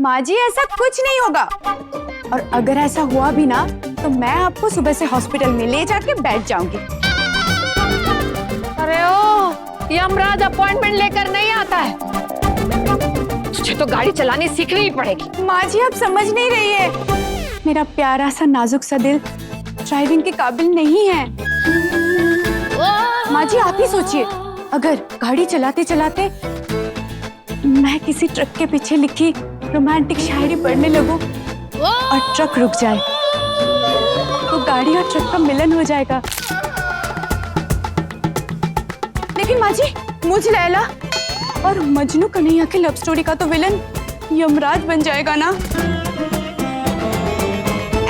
माँ जी ऐसा कुछ नहीं होगा, और अगर ऐसा हुआ भी ना तो मैं आपको सुबह से हॉस्पिटल में ले जाके बैठ जाऊंगी। अरे ओ, यमराज अपॉइंटमेंट लेकर नहीं आता है, तुझे तो गाड़ी चलानी सीखनी ही पड़ेगी। माँ जी आप समझ नहीं रही है, मेरा प्यारा सा नाजुक सा दिल ड्राइविंग के काबिल नहीं है। माँ जी आप ही सोचिए, अगर गाड़ी चलाते चलाते मैं किसी ट्रक के पीछे लिखी रोमांटिक शायरी पढ़ने लगूं और ट्रक रुक जाए तो गाड़ी और ट्रक का मिलन हो जाएगा। लेकिन माँ जी मुझ लैला और मजनू कन्हैया की लव स्टोरी का तो विलन यमराज बन जाएगा ना।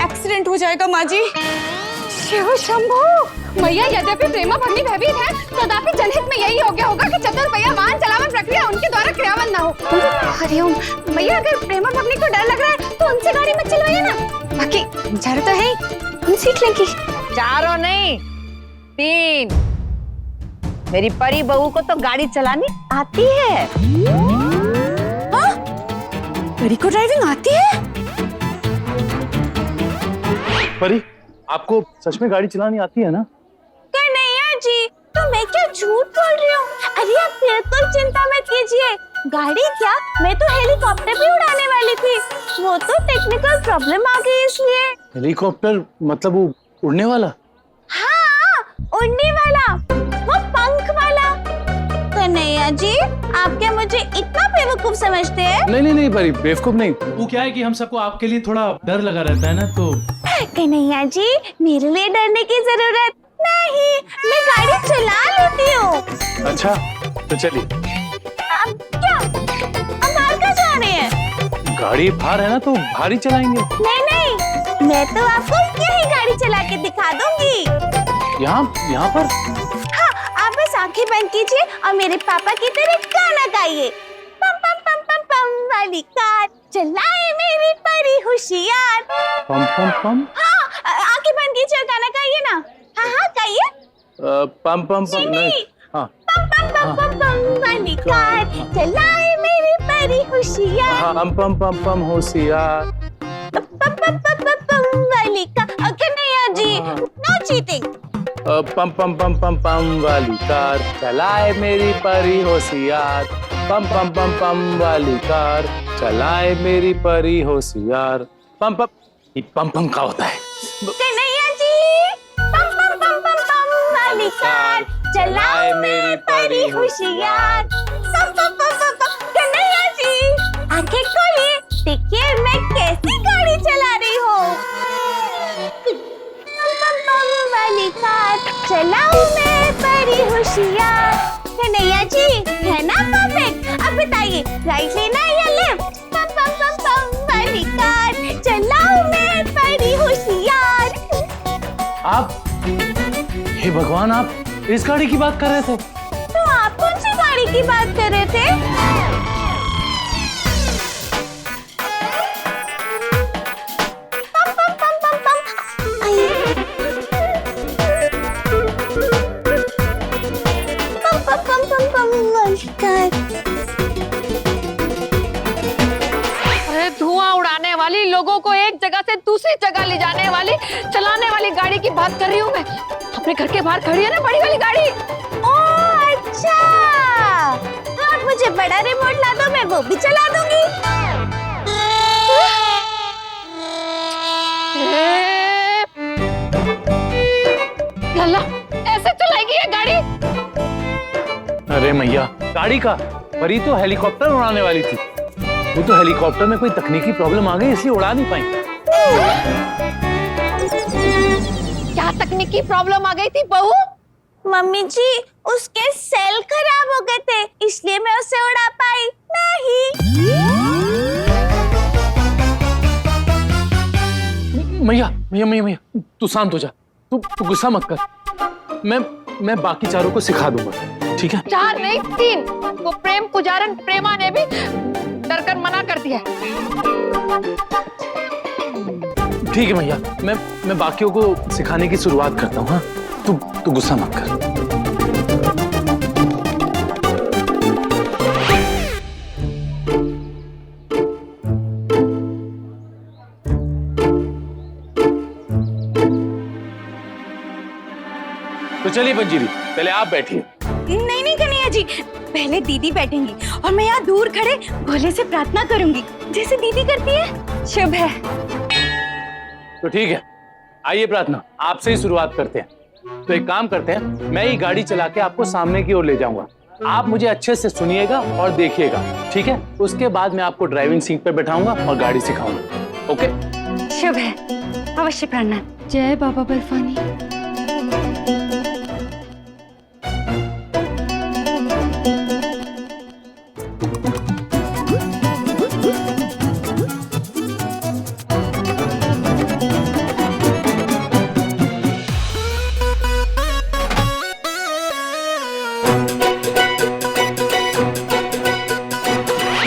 एक्सीडेंट हो जाएगा माँ जी। शिव शंभू, मैया यद्यपि प्रेमा भगनी भयभीत है, तथापि जनहित में यही योग्य होगा कि चतुर भैया वाहन चलावन प्रक्रिया उनके द्वारा क्रियावन न हो। हरिओम मैया, अगर प्रेमा भगनी को डर लग रहा है तो उनसे गाड़ी मत चलवाइए ना, बाकी चारों तो है, हम सीख लेंगी। चारों नहीं, 3। मेरी परी बहू को तो गाड़ी चलानी आती है। हाँ? परी को ड्राइविंग आती है? परी आपको सच में गाड़ी चलानी आती है ना? कन्हैया जी, तो मैं क्या झूठ बोल रही हूँ? अरे आप बिल्कुल चिंता मत कीजिए, गाड़ी क्या, मैं तो हेलीकॉप्टर भी उड़ाने वाली थी, वो तो टेक्निकल प्रॉब्लम आ गई इसलिए। हेलीकॉप्टर मतलब वो उड़ने वाला? हाँ, उड़ने वाला, वो पंख वाला। कन्हैया जी, आप क्या मुझे इतना बेवकूफ समझते हैं? नहीं परी, बेवकूफ नहीं। वो क्या है कि हम सबको आपके लिए थोड़ा डर लगा रहता है ना, तो कन्हैया जी मेरे लिए डरने की जरूरत नहीं, मैं गाड़ी चला लेती हूँ। अच्छा तो चलिए। अब क्या, अब बाहर कहाँ जा रहे हैं? गाड़ी बाहर है ना तो बाहर ही चलाएंगे। नहीं, मैं तो आपको यही गाड़ी चला के दिखा दूंगी। यहाँ पर? हाँ, आप बस आंखें बंद कीजिए और मेरे पापा की तरह गाना गाइए। पम पम पम पम पम वाली कार चलाए मेरी परी होशियार। पम पम पम? हाँ, आंखें बंद कीजिए और गाना गाइए ना। हाँ गाइए। पम पम पम नहीं। हाँ। पम पम पम पम पम वाली कार चलाए मेरी परी होशियार। पम पम पम पम होशियार। पम पम पम पम पम वाली car. Kanhaiya ji, no cheating. पम पम पम पम पम वाली कार चलाए मेरी परी होशियार। पम पम पम पम वाली कार चलाए मेरी परी होशियार। पम पम, ये पम पम का होता है। कन्हैया जी, पम पम पम पम पम वाली कार चलाए मेरी परी होशियार। पम पम पम पम पम। कन्हैया जी आंखें खोलिए, देखिए मैं कैसी गाड़ी चला रही हूँ। पम पम पम वाली कार चलाऊं मैं परी होशियार। कन्हैया जी है ना परफेक्ट? अब बताइए राइट लेना या लेफ्ट? पम पम पम पम वाली कार चलाऊं मैं परी होशियार। आप, हे भगवान, आप इस गाड़ी की बात कर रहे थे? तो आप कौन सी गाड़ी की बात कर रहे थे? पम पम पम पम पम। आइए। पम पम पम पम पम वाली कार। अरे धुआं उड़ाने वाली, लोगों को एक जगह से दूसरी जगह ले जाने वाली, चलाने वाली गाड़ी की बात कर रही हूँ मैं। अपने घर के बाहर खड़ी है ना बड़ी वाली गाड़ी। ओह अच्छा, आप मुझे बड़ा रिमोट ला दो, मैं वो भी चला दूंगी। लल्ला, ऐसे चलाएगी ये गाड़ी? अरे मैया, गाड़ी का, परी तो हेलीकॉप्टर उड़ाने वाली थी। वो तो हेलीकॉप्टर में कोई तकनीकी प्रॉब्लम आ गई इसलिए उड़ा नहीं पाई। क्या तकनीकी प्रॉब्लम आ गई थी बहू? मम्मी जी, उसके सेल खराब हो गए थे, इसलिए मैं उसे उड़ा पाई नहीं। मैया, तू शांत हो जा, तू गुस्सा मत कर। मैं बाकी चारों को सिखा दूंगा, ठीक है? 4 नहीं 3। वो प्रेम पुजारन प्रेमा ने भी डरकर मना कर दिया। ठीक है मैया, मैं बाकियों को सिखाने की शुरुआत करता हूँ। हाँ, तू गुस्सा मत कर। तो चलिए मंजीरी, पहले आप बैठिए। नहीं नहीं कन्हैया जी, पहले दीदी बैठेंगी और मैं यहाँ दूर खड़े भोले से प्रार्थना करूंगी जैसे दीदी करती है। शुभ है। तो ठीक है, आइए प्रार्थना आपसे ही शुरुआत करते हैं। तो एक काम करते हैं, मैं ही गाड़ी चला के आपको सामने की ओर ले जाऊंगा। आप मुझे अच्छे से सुनिएगा और देखिएगा, ठीक है? उसके बाद मैं आपको ड्राइविंग सीट पे बैठाऊंगा और गाड़ी सिखाऊंगा। ओके? शुभ है, अवश्य प्रणाम। जय बाबा बर्फानी।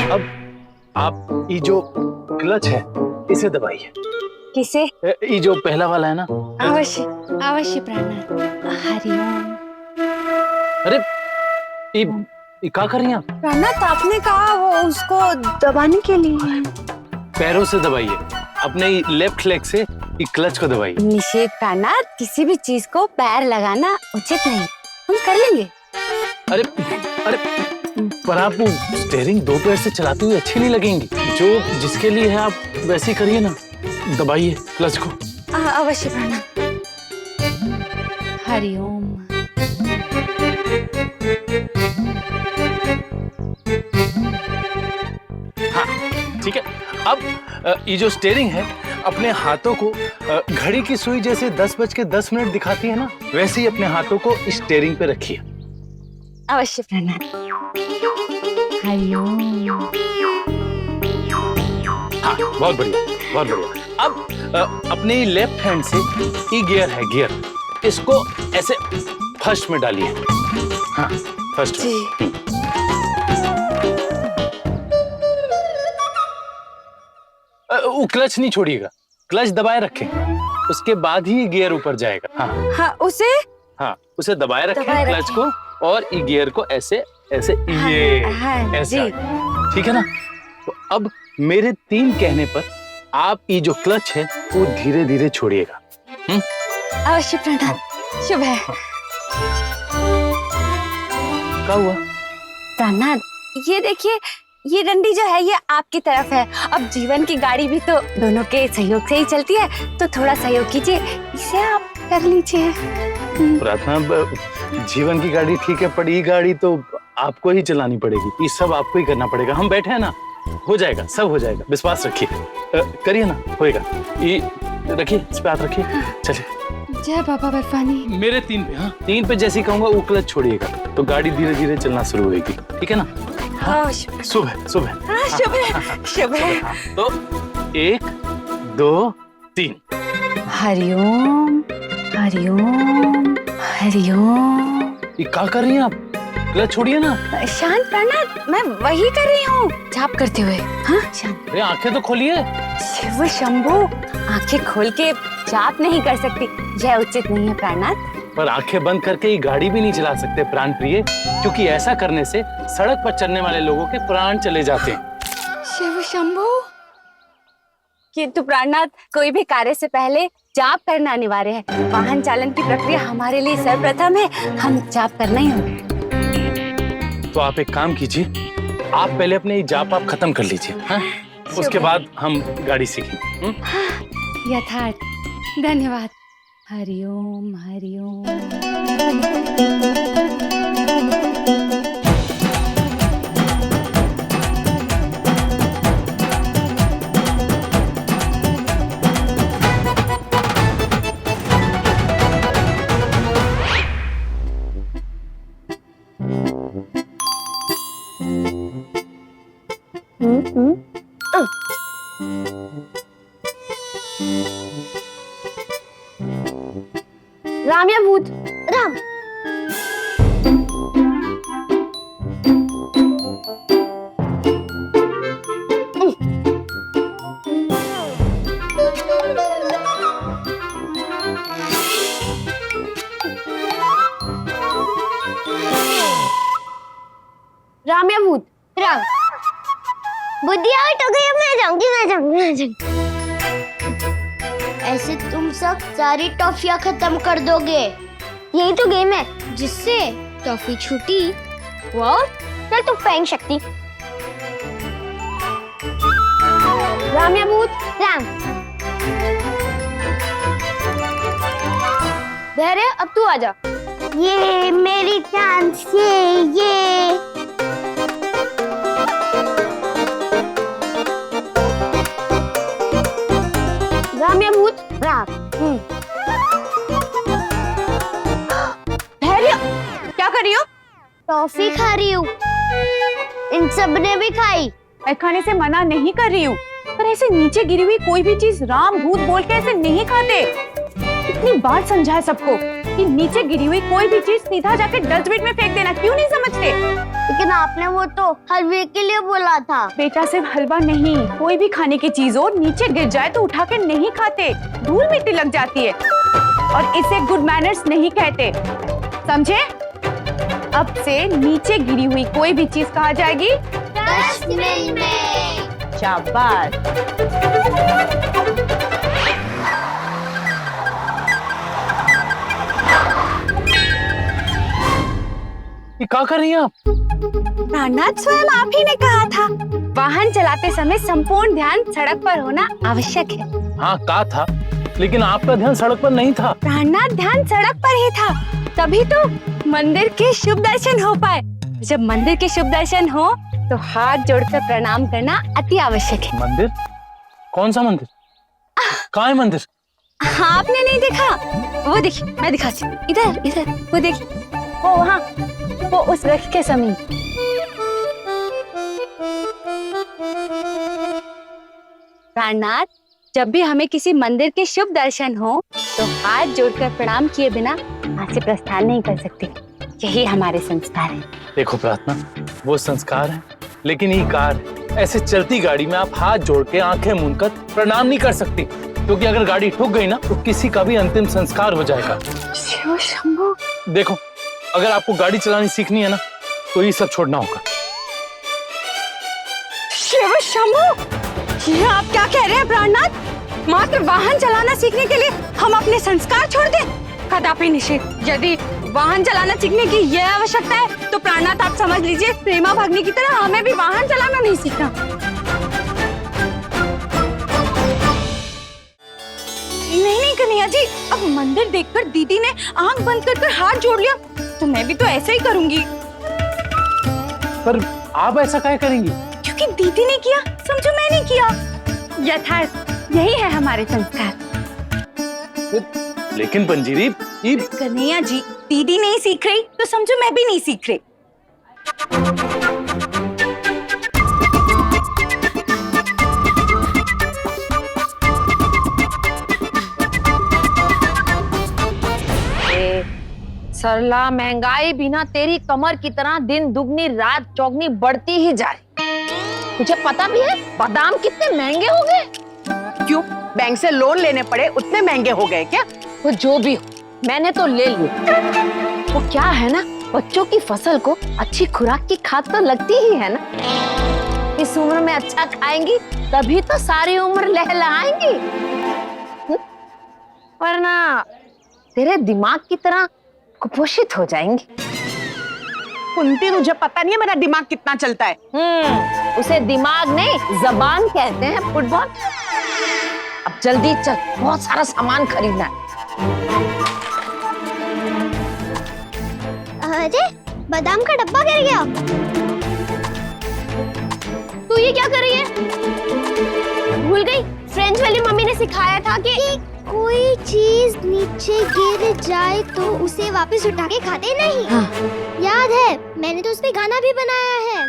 अब आप ये जो क्लच है इसे दबाइए। किसे? ये जो पहला वाला है ना। अवश्य अवश्य प्रणाम। हरिओम। अरे ये क्या कर रही हैं आप? प्राणात आपने कहा वो उसको दबाने के लिए। पैरों से दबाइए, अपने लेफ्ट लेग से ये क्लच को दबाइए। निषेध प्राणात, किसी भी चीज को पैर लगाना उचित नहीं, हम कर लेंगे। अरे अरे पर आप वो स्टीयरिंग दो पैर से चलाते हुए अच्छी नहीं लगेंगी। जो जिसके लिए है आप वैसे ही करिए ना, दबाइए क्लच को। अवश्य प्रणाम। हरिओम। हाँ ठीक है। अब ये जो स्टीयरिंग है अपने हाथों को घड़ी की सुई जैसे 10:10 दिखाती है ना, वैसे ही अपने हाथों को स्टीयरिंग पे रखिए। अवश्य प्रणाम। हरिओम। हाँ बहुत बढ़िया, बहुत बढ़िया। अब अपने लेफ्ट हैंड से ये गियर है, गियर इसको ऐसे फर्स्ट में डालिए। हाँ फर्स्ट में। वो क्लच नहीं छोड़िएगा, क्लच दबाए रखें, उसके बाद ही ये गियर ऊपर जाएगा। हाँ हाँ उसे। हाँ उसे दबाए रखें दबाए क्लच को, और ये गियर को ऐसे ऐसे हाँ, ये हाँ, ऐसे, जी। ठीक है ना? तो अब मेरे 3 कहने पर आप ये जो क्लच है वो धीरे धीरे छोड़िएगा। अवश्य प्रणाम। शुभ है। क्या हुआ? प्राणात, ये देखिए, ये डंडी जो है ये आपकी तरफ है। अब जीवन की गाड़ी भी तो दोनों के सहयोग से ही चलती है, तो थोड़ा सहयोग कीजिए, इसे आप कर लीजिए। प्रार्थना, जीवन की गाड़ी ठीक है, पर ये गाड़ी तो आपको ही चलानी पड़ेगी, ये सब आपको ही करना पड़ेगा। हम बैठे हैं ना, हो जाएगा, सब हो जाएगा, विश्वास रखिए। करिए ना, होएगा। ये रखिए, इस पे हाथ रखिए, चलिए। जय बाबा बर्फानी। मेरे 3 पे। हाँ 3 पे जैसे कहूंगा वो क्लच छोड़िएगा, तो गाड़ी धीरे धीरे चलना शुरू होगी, ठीक है ना? हाँ सुबह सुबह। हाँ शुभ है, शुभ है। तो 1 2 3। हरिओम हरिओम हरिओम। ये क्या कर रही हैं आप? क्लच छोड़िए ना। शांत प्राणात, मैं वही कर रही हूँ, जाप करते हुए। हाँ शांत। अरे आंखें तो खोलिए। शिव शंभू, आंखें खोल के जाप नहीं कर सकती, यह उचित नहीं है प्राणात। पर आंखें बंद करके ये गाड़ी भी नहीं चला सकते प्राण प्रिय, क्योंकि ऐसा करने से सड़क पर चलने वाले लोगों के प्राण चले जाते हैं। शिव शंभू, किंतु प्राणनाथ, कोई भी कार्य से पहले जाप करना अनिवार्य है। वाहन चालन की प्रक्रिया हमारे लिए सर्वप्रथम है, हम जाप करना ही होगा। तो आप एक काम कीजिए, आप पहले अपने ये जाप आप खत्म कर लीजिए, हाँ? उसके बाद हम गाड़ी सीखेंगे। यथार्थ, धन्यवाद। हरिओम हरिओम। राम या भूत? राम। राम या भूत? राम। बुद्धि आउट हो गई, मैं जाऊंगी। ऐसे तुम सब सारी टॉफियां खत्म कर दोगे। यही तो गेम है जिससे टॉफी छूटी। वाह, चल तू फेंक शक्ति। राम या भूत? राम। धैर्य, अब तू आजा। ये मेरी चांस, ये राम या भूत? राम। धैर्य, क्या कर रही हो? टॉफी खा रही हूँ। इन सब ने भी खाई। मैं खाने से मना नहीं कर रही हूँ, पर ऐसे नीचे गिरी हुई कोई भी चीज राम भूत बोल के ऐसे नहीं खाते। कितनी बार समझाया सबको कि नीचे गिरी हुई कोई भी चीज सीधा जाके डस्टबिन में फेंक देना, क्यों नहीं समझते? लेकिन आपने वो तो हलवे के लिए बोला था। बेटा, सिर्फ हलवा नहीं, कोई भी खाने की चीज हो नीचे गिर जाए तो उठा के नहीं खाते, धूल मिट्टी लग जाती है और इसे गुड मैनर्स नहीं कहते, समझे? अब से नीचे गिरी हुई कोई भी चीज कहाँ जाएगी? डस्टबिन में। शाबाश। ये क्या कर रही हैं आप? प्राणनाथ, स्वयं आप ही ने कहा था वाहन चलाते समय संपूर्ण ध्यान सड़क पर होना आवश्यक है। हाँ, कहा था, लेकिन आपका ध्यान सड़क पर नहीं था। प्राणनाथ, ध्यान सड़क पर ही था, तभी तो मंदिर के शुभ दर्शन हो पाए। जब मंदिर के शुभ दर्शन हो तो हाथ जोड़कर प्रणाम करना अति आवश्यक है। मंदिर? कौन सा मंदिर? कहाँ है मंदिर? हाँ, आपने नहीं देखा? वो देखिए, मैं दिखाती हूँ। इधर इधर, वो देखिए, वो वहाँ, वो उस वृक्ष के समीप। प्राणनाथ, जब भी हमें किसी मंदिर के शुभ दर्शन हो तो हाथ जोड़कर प्रणाम किए बिना वहाँ से प्रस्थान नहीं कर सकते। यही हमारे संस्कार है। देखो प्रार्थना, वो संस्कार है, लेकिन ये कार है। ऐसे चलती गाड़ी में आप हाथ जोड़ के आंखें मूंदकर प्रणाम नहीं कर सकती, क्योंकि अगर गाड़ी ठुक गई ना तो किसी का भी अंतिम संस्कार हो जाएगा। शिव शंभू। देखो, अगर आपको गाड़ी चलानी सीखनी है ना तो ये सब छोड़ना होगा। शिव शंभू, ये आप क्या कह रहे हैं प्राणनाथ? मात्र वाहन चलाना सीखने के लिए हम अपने संस्कार छोड़ दें? कदापि निषेध। यदि वाहन चलाना सीखने की यह आवश्यकता है तो प्राणनाथ, आप समझ लीजिए, प्रेमा भगनी की तरह हमें भी वाहन चलाना नहीं सीखना। नहीं कन्हैया जी, अब मंदिर देखकर दीदी ने आंख बंद कर हाथ जोड़ लिया तो मैं भी तो ऐसे ही करूंगी। पर आप ऐसा क्या करेंगी? क्योंकि दीदी ने किया, समझो मैंने किया। यथार्थ यही है हमारे संस्कार। लेकिन पंजीरी, कन्हैया जी, दीदी नहीं सीख रही तो समझो मैं भी नहीं सीख रही। सरला, महंगाई भी ना तेरी कमर की तरह दिन दुगनी रात चौगनी बढ़ती ही जा रही। तुझे पता भी है बादाम कितने महंगे हो गए? क्यों, बैंक से लोन लेने पड़े इतने महंगे हो गए क्या? वो जो भी हो, मैंने तो ले लिया। वो क्या है ना, बच्चों की फसल को अच्छी खुराक की खाद तो लगती ही है ना। इस उम्र में अच्छा खाएंगी तभी तो सारी उम्र लहलहाएंगी, वरना तेरे दिमाग की तरह कुपोषित हो जाएंगी। कुंती, तुझे पता नहीं है मेरा दिमाग कितना चलता है? उसे दिमाग नहीं, जबान कहते हैं फुटबॉल। अब जल्दी चल, बहुत सारा सामान खरीदना है। अरे, बादाम का डब्बा गिर गया। तू ये क्या कर रही है? भूल गई, फ्रेंच वाली मम्मी ने सिखाया था कि कोई चीज नीचे गिर जाए तो उसे वापस उठा के खाते नहीं। हाँ। याद है, मैंने तो उस पे गाना भी बनाया है।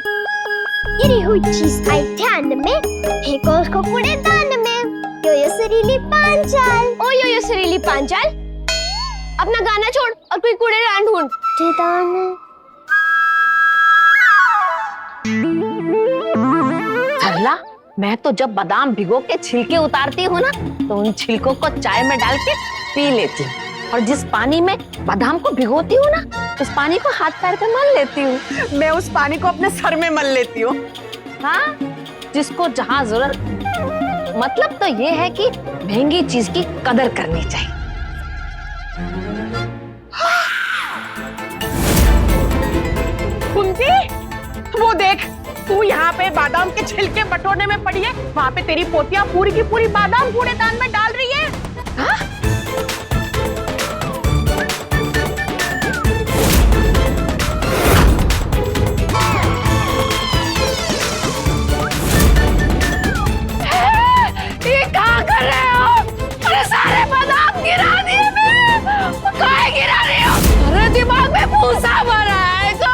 गिरी हुई चीज आई ध्यान में, फेंको उसको कूड़ेदान में। यो यो सरीली पांचाल, ओ यो यो सरीली पांचाल, अपना गाना छोड़ और कोई कूड़ेदान ढूंढ। सरला, मैं तो जब बादाम भिगो के छिलके उतारती हूँ ना तो उन छिलकों को चाय में डाल के पी लेती हूँ, और जिस पानी में बादाम को भिगोती हूँ ना उस पानी को हाथ पैर पे मल लेती हूँ। मैं उस पानी को अपने सर में मल लेती हूँ। हाँ, जिसको जहाँ जरूरत। मतलब तो ये है कि महंगी चीज की कदर करनी चाहिए। कुंती, वो देख, तू यहाँ पे बादाम के छिलके बटोरने में पड़ी है, वहाँ पे तेरी पोतियाँ पूरी की पूरी बादाम कूड़ेदान में डाल रही है। हाँ? ये क्या कर रहे हो? अरे सारे बादाम गिरा दिए मैं। काहे गिरा रही हो? अरे दिमाग में भूसा भरा है तो।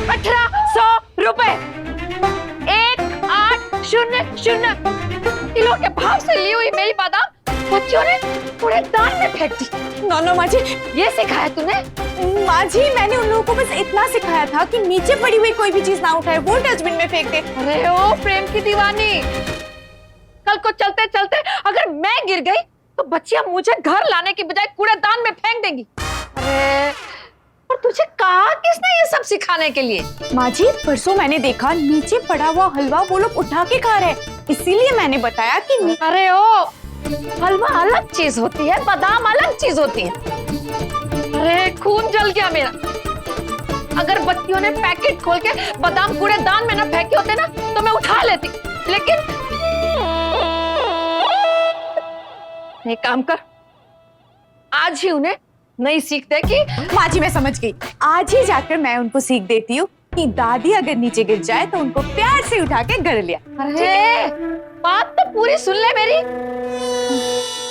1800 रुपए 1800 किलो के भाव से ली हुई मेरी बादाम बच्चों ने कूड़ेदान में फेंक दी। नो माँ जी, ये सिखाया तूने? माँ जी मैंने उन लोगों को बस इतना सिखाया था कि नीचे पड़ी हुई कोई भी चीज ना उठाए, वो डस्टबिन में फेंक दे। अरे ओ प्रेम की दीवानी, कल को चलते चलते अगर मैं गिर गई तो बच्चियां मुझे घर लाने की बजाय कूड़ेदान में फेंक देंगी। अरे और तुझे कहा किसने ये सब सिखाने के लिए? माँ जी परसों मैंने देखा नीचे पड़ा हुआ हलवा वो लोग उठा के खा रहे हैं, इसीलिए मैंने बताया कि अरे ओ हलवा अलग चीज होती है, बादाम अलग चीज होती है। अरे खून जल गया मेरा। अगर बच्चियों ने पैकेट खोल के बादाम कूड़ेदान में ना फेंके होते ना तो मैं उठा लेती, लेकिन एक काम कर, आज ही उन्हें नहीं सीख दे कि माँ जी मैं समझ गई, आज ही जाकर मैं उनको सीख देती हूँ कि दादी अगर नीचे गिर जाए तो उनको प्यार से उठा के घर लिया। अरे बात तो पूरी सुन ले मेरी।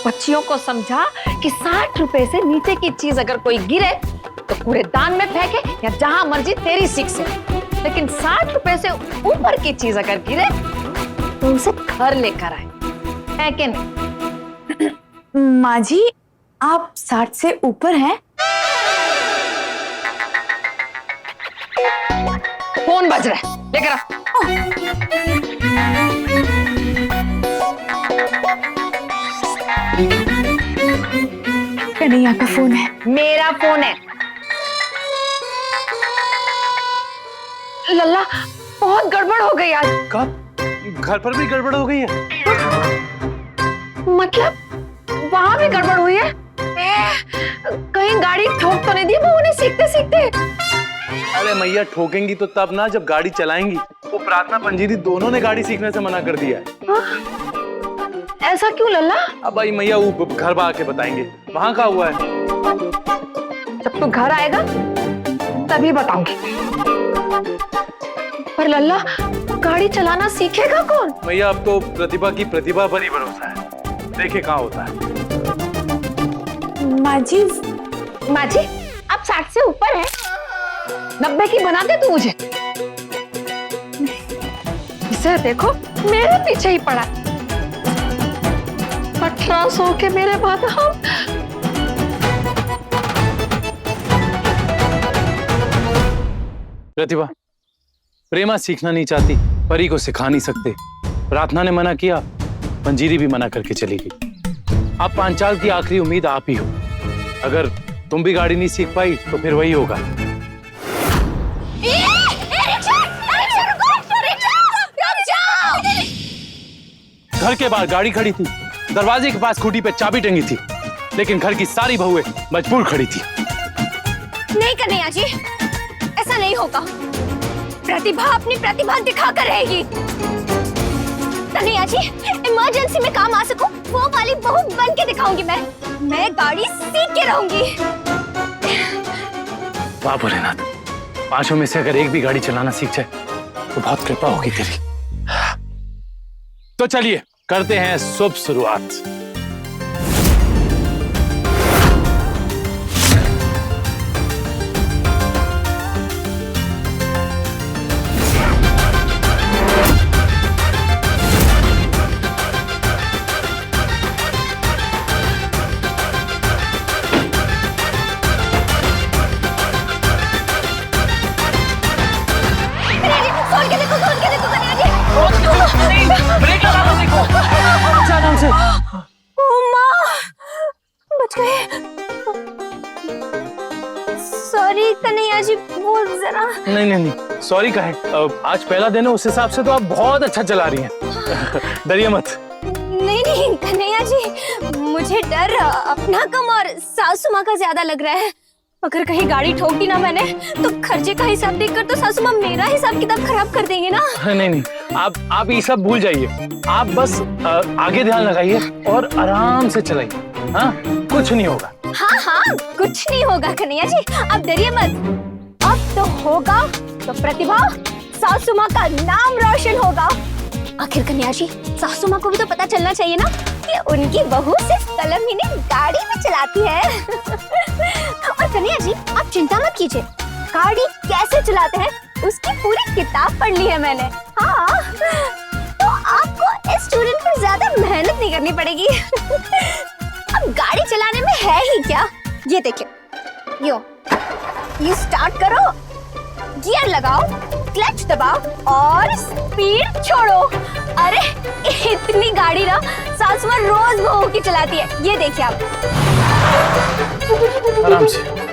बच्चियों को समझा कि 60 रुपए से नीचे की चीज अगर कोई गिरे तो कूड़ेदान में फेंके या जहां मर्जी, तेरी सीख से। लेकिन 60 रुपए से ऊपर की चीज अगर गिरे तो उसे घर लेकर आए, है कि नहीं? माँ जी आप 60 से ऊपर हैं? फोन बज रहा है, लेकर आ। कन्हैया का फोन है। मेरा फोन है। लल्ला बहुत गड़बड़ हो गई आज। कब? घर पर भी गड़बड़ हो गई है? मतलब वहां भी गड़बड़ हुई है? कहीं गाड़ी ठोक तो नहीं दी वो उन्हें सीखते सीखते? अरे मैया ठोकेंगी तो तब ना जब गाड़ी चलाएंगी। वो प्रार्थना पंजीरी दोनों ने गाड़ी सीखने से मना कर दिया है। ऐसा क्यों लल्ला? अब भाई मैया वो घर बा के बताएंगे, वहां का हुआ है। जब तू घर आएगा तभी बताऊंगी। पर लल्ला गाड़ी चलाना सीखेगा कौन? मैया अब तो प्रतिभा की प्रतिभा पर ही भरोसा है, देखे कहाँ होता है। माँ जी अब 60 से ऊपर है, 90 की बना दे तू मुझे। इसे देखो मेरे पीछे ही पड़ा। 1800 के मेरे बादाम। प्रतिभा प्रेमा सीखना नहीं चाहती, परी को सिखा नहीं सकते। प्रार्थना ने मना किया, मंजीरी भी मना करके चली गई। अब पांचाल की आखिरी उम्मीद आप ही हो। अगर तुम भी गाड़ी नहीं सीख पाई तो फिर वही होगा। घर के बाहर गाड़ी खड़ी थी, दरवाजे के पास खूंटी पे चाबी टंगी थी, लेकिन घर की सारी बहुएं मजबूर खड़ी थी। नहीं कन्हैया जी, ऐसा नहीं होगा। प्रतिभा अपनी प्रतिभा दिखा कर रहेगी। कन्हैया जी, इमरजेंसी में काम आ सकूं वो वाली बहू बन के दिखाऊंगी मैं गाड़ी सीख के रहूंगी। वाह भोलेनाथ, पांचों में से अगर एक भी गाड़ी चलाना सीख जाए तो बहुत कृपा होगी तेरी। तो चलिए करते हैं शुभ शुरुआत। सॉरी कन्हैया जी, वो जरा। नहीं, सॉरी काहे? आज पहला दिन है, उस हिसाब से तो आप बहुत अच्छा चला रही हैं। डरिए मत। नहीं नहीं कन्हैया जी, मुझे डर अपना कम और सासू माँ का ज्यादा लग रहा है। अगर कहीं गाड़ी ठोक दी ना मैंने तो खर्चे का हिसाब देखकर तो सासू माँ मेरा हिसाब किताब खराब कर देंगे ना। नहीं नहीं, आप ये सब भूल जाइए। आप बस आगे ध्यान लगाइए और आराम से चलाइए। हाँ, कुछ नहीं होगा। हाँ हाँ, कुछ नहीं होगा कन्हैया जी, आप डरिए मत। अब तो होगा तो प्रतिभा सासू माँ का नाम रोशन होगा। आखिर कन्हैया जी, सासू माँ को भी तो पता चलना चाहिए ना कि उनकी बहू सिर्फ कलम ही नहीं गाड़ी में चलाती है। और कन्हैया जी, आप चिंता मत कीजिए, गाड़ी कैसे चलाते हैं उसकी पूरी किताब पढ़ ली है मैंने। हाँ, तो आपको इस स्टूडेंट पर ज्यादा मेहनत नहीं करनी पड़ेगी। अब गाड़ी चलाने में है ही क्या, ये देखिए, यू स्टार्ट करो, गियर लगाओ, क्लच दबाओ और स्पीड छोड़ो। अरे इतनी गाड़ी ना सासू माँ रोज बहू की चलाती है, ये देखिए आप। आराम से।